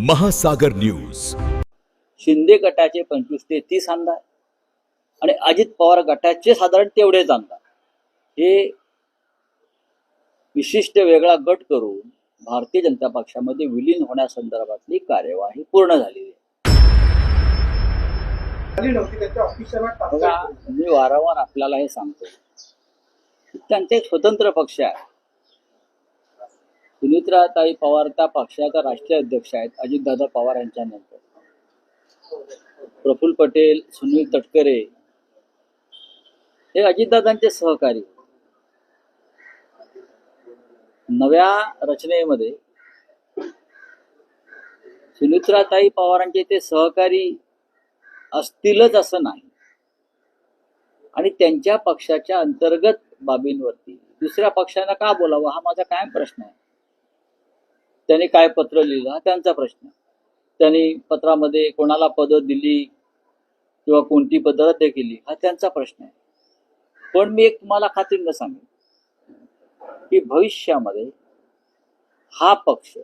महासागर न्यूज. शिंदे गटाचे 25 ते 30 आमदार आणि अजित पवार गटाचे साधारण तेवढेच आमदार हे विशिष्ट वेगळा गट करून भारतीय जनता पक्षामध्ये विलीन होण्यासंदर्भातली कार्यवाही पूर्ण झालेली आहे. बघा, मी वारंवार आपल्याला हे सांगतो, त्यांचे एक स्वतंत्र पक्ष आहे. सुनित्राताई पवार त्या पक्षाच्या राष्ट्रीय अध्यक्ष आहेत. अजितदादा पवार यांच्या नंतर प्रफुल्ल पटेल, सुनील तटकरे हे अजितदादांचे सहकारी. नव्या रचनेमध्ये सुनित्राताई पवारांचे ते सहकारी असतीलच असं नाही, आणि त्यांच्या पक्षाच्या अंतर्गत बाबींवरती दुसऱ्या पक्षांना का बोलावं हा माझा कायम प्रश्न आहे. त्यांनी काय पत्र लिहिलं हा त्यांचा प्रश्न. त्यांनी पत्रामध्ये कोणाला पदं दिली किंवा कोणती पदं रद्द केली हा त्यांचा प्रश्न आहे. पण मी एक तुम्हाला खात्रीनं सांगेन की भविष्यामध्ये हा पक्ष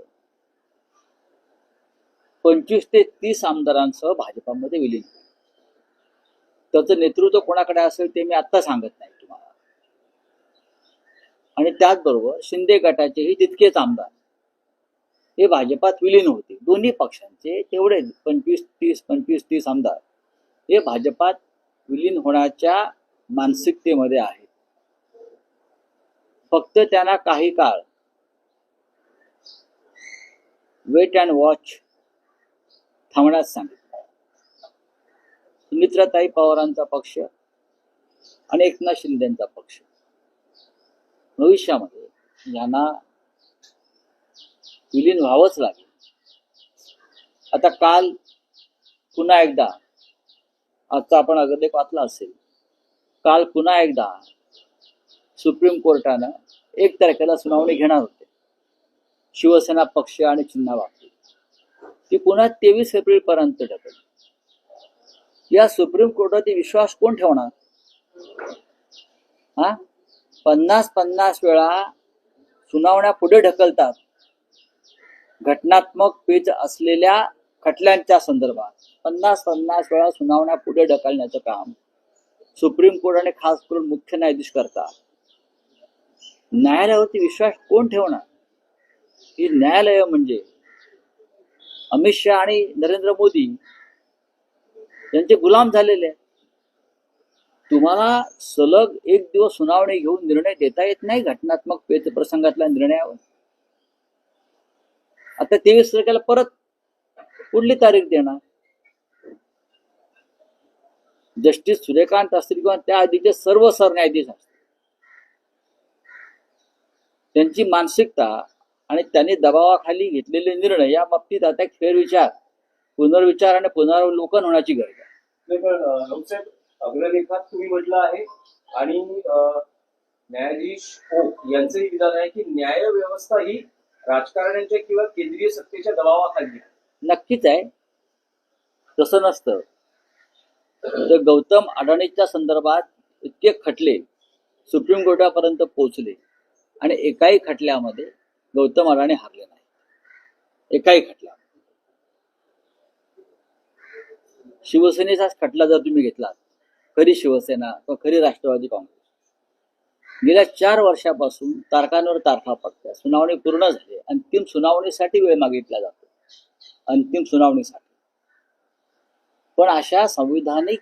25 ते 30 आमदारांसह भाजपामध्ये विलीन होईल. त्याचं नेतृत्व कोणाकडे असेल ते मी आत्ता सांगत नाही तुम्हाला. आणि त्याचबरोबर शिंदे गटाचेही तितकेच आमदार हे भाजपात विलीन होते. दोन्ही पक्षांचे तेवढे 25-30 आमदार हे भाजपात विलीन होण्याच्या मानसिकतेमध्ये आहेत. फक्त त्यांना काही काळ वेट अँड वॉच थांबण्यास सांगितलं. सुमित्राताई पवारांचा पक्ष आणि एकनाथ शिंदेचा पक्ष भविष्यामध्ये यांना विलीन व्हावंच लागेल. आता काल पुन्हा एकदा, आजचा आपण अगदी वाचला असेल, काल पुन्हा एकदा सुप्रीम कोर्टानं 1 तारखेला सुनावणी घेणार होते शिवसेना पक्ष आणि चिन्हाबाबतीत. ती पुन्हा 23 एप्रिलपर्यंत ढकलली. या सुप्रीम कोर्टात विश्वास कोण ठेवणार? 50 वेळा सुनावण्या पुढे ढकलतात घटनात्मक पेच असलेल्या खटल्यांच्या संदर्भात. 50 वेळा सुनावण्या पुढे ढकलण्याचं काम सुप्रीम कोर्ट आणि खास करून मुख्य न्यायाधीश करतात. न्यायालयावरती विश्वास कोण ठेवणार? ही न्यायालय म्हणजे अमित शहा आणि नरेंद्र मोदी यांचे गुलाम झालेले आहेत. तुम्हाला सलग 1 दिवस सुनावणी घेऊन निर्णय देता येत नाही घटनात्मक पेच प्रसंगातल्या निर्णयावर. आता 23 तारखेला परत पुढली तारीख देणार. जस्टिस सूर्यकांत असतील किंवा त्या आधीचे सर्व सरन्यायाधीश असतील, त्यांची मानसिकता आणि त्यांनी दबावाखाली घेतलेले निर्णय या बाबतीत आता एक फेरविचार, पुनर्विचार आणि पुनरावलोकन होण्याची गरज आहे. अग्रलेखात तुम्ही म्हटलं आहे आणि न्यायाधीश ओक यांचंही विधान आहे की न्याय व्यवस्था ही राजकारण्यांच्या किंवा केंद्रीय सत्तेच्या दबावाखाली आहे. नक्कीच आहे. तसं नसतं तर गौतम अडाणीच्या संदर्भात इतके खटले सुप्रीम कोर्टापर्यंत पोहोचले आणि एकाही खटल्यामध्ये गौतम अडाणी हारले नाही. एकाही खटला. शिवसेनेचाच खटला जर तुम्ही घेतलात, खरी शिवसेना किंवा खरी राष्ट्रवादी काँग्रेस, गेल्या 4 वर्षापासून तारखांवर तारखा पडल्या, सुनावणी पूर्ण झाली, अंतिम सुनावणीसाठी वेळ मागितला जातो, अंतिम सुनावणीसाठी. पण अशा संविधानिक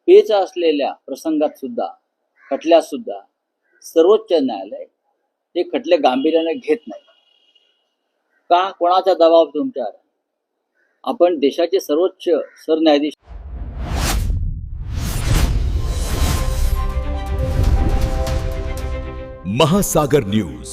पेच असलेल्या प्रसंगात सुद्धा, खटल्यात सुद्धा सर्वोच्च न्यायालय हे खटले गांभीर्याने घेत नाही. का? कोणाचा दबाव तुमच्यावर? आपण देशाचे सर्वोच्च सरन्यायाधीश महासागर न्यूज.